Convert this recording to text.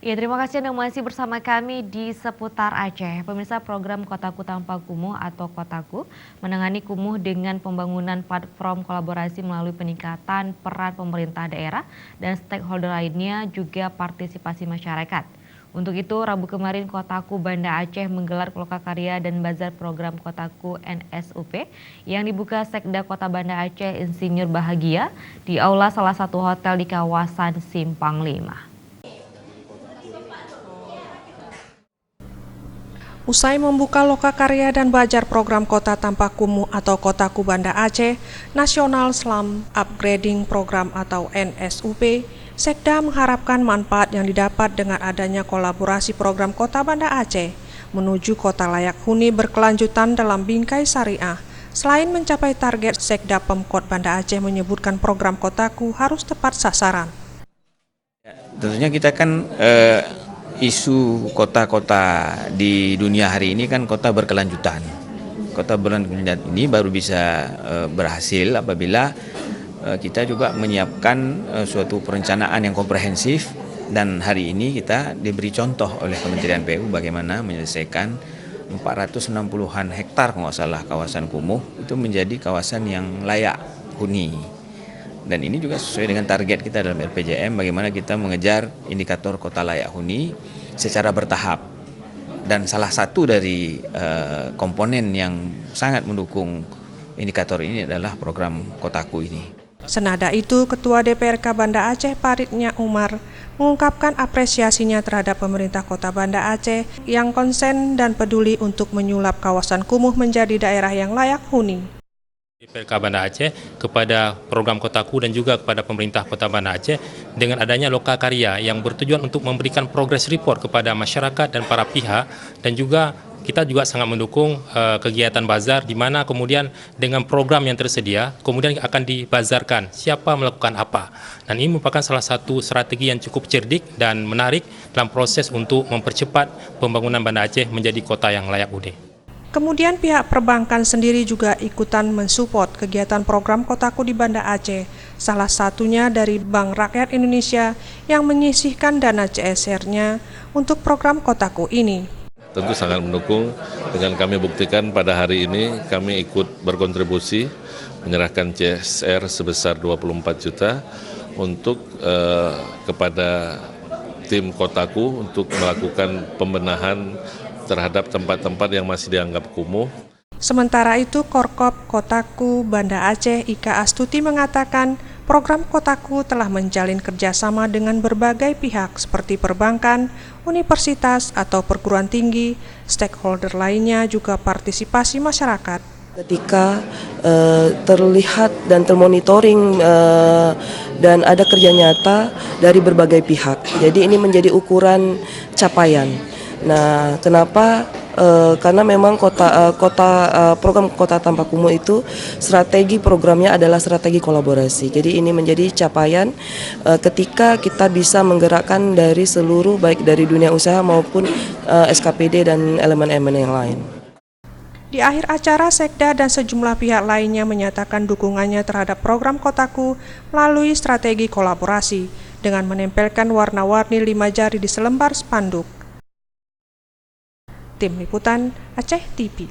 Ya, terima kasih Anda masih bersama kami di Seputar Aceh. Pemirsa, program Kotaku Tanpa Kumuh atau Kotaku menangani kumuh dengan pembangunan platform kolaborasi melalui peningkatan peran pemerintah daerah dan stakeholder lainnya juga partisipasi masyarakat. Untuk itu, Rabu kemarin Kotaku Banda Aceh menggelar lokakarya dan bazar program Kotaku NSUP yang dibuka Sekda Kota Banda Aceh Insinyur Bahagia di aula salah satu hotel di kawasan Simpang 5. Usai membuka lokakarya dan bazar program Kota Tanpa Kumuh atau Kotaku Banda Aceh, National Slum Upgrading Program atau NSUP, Sekda mengharapkan manfaat yang didapat dengan adanya kolaborasi program Kota Banda Aceh menuju kota layak huni berkelanjutan dalam bingkai syariah. Selain mencapai target, Sekda Pemkot Banda Aceh menyebutkan program Kotaku harus tepat sasaran. Tentunya kita kan isu kota-kota di dunia hari ini kan kota berkelanjutan. Kota berkelanjutan ini baru bisa berhasil apabila kita juga menyiapkan suatu perencanaan yang komprehensif, dan hari ini kita diberi contoh oleh Kementerian PU bagaimana menyelesaikan 460-an hektar kalau nggak salah kawasan kumuh itu menjadi kawasan yang layak huni. Dan ini juga sesuai dengan target kita dalam RPJM, bagaimana kita mengejar indikator kota layak huni secara bertahap. Dan salah satu dari komponen yang sangat mendukung indikator ini adalah program Kotaku ini. Senada itu, Ketua DPRK Banda Aceh Paritnya Umar mengungkapkan apresiasinya terhadap pemerintah Kota Banda Aceh yang konsen dan peduli untuk menyulap kawasan kumuh menjadi daerah yang layak huni. DPRK Banda Aceh kepada program Kotaku dan juga kepada pemerintah Kota Banda Aceh dengan adanya lokakarya yang bertujuan untuk memberikan progress report kepada masyarakat dan para pihak, dan juga kita juga sangat mendukung kegiatan bazar di mana kemudian dengan program yang tersedia kemudian akan dibazarkan siapa melakukan apa, dan ini merupakan salah satu strategi yang cukup cerdik dan menarik dalam proses untuk mempercepat pembangunan Banda Aceh menjadi kota yang layak huni. Kemudian pihak perbankan sendiri juga ikutan mensupport kegiatan program Kotaku di Banda Aceh, salah satunya dari Bank Rakyat Indonesia yang menyisihkan dana CSR-nya untuk program Kotaku ini. Tentu sangat mendukung, dengan kami buktikan pada hari ini kami ikut berkontribusi menyerahkan CSR sebesar 24 juta untuk kepada tim Kotaku untuk melakukan pembenahan terhadap tempat-tempat yang masih dianggap kumuh. Sementara itu, Korkop Kotaku Banda Aceh Ika Astuti mengatakan program Kotaku telah menjalin kerjasama dengan berbagai pihak seperti perbankan, universitas atau perguruan tinggi, stakeholder lainnya juga partisipasi masyarakat. Ketika terlihat dan termonitoring dan ada kerja nyata dari berbagai pihak, jadi ini menjadi ukuran capaian. Nah, kenapa? Karena memang program Kota Tanpa Kumuh itu strategi programnya adalah strategi kolaborasi. Jadi ini menjadi capaian ketika kita bisa menggerakkan dari seluruh, baik dari dunia usaha maupun SKPD dan elemen-elemen yang lain. Di akhir acara, Sekda dan sejumlah pihak lainnya menyatakan dukungannya terhadap program Kotaku melalui strategi kolaborasi dengan menempelkan warna-warni 5 jari di selembar spanduk. Tim Liputan Aceh TV.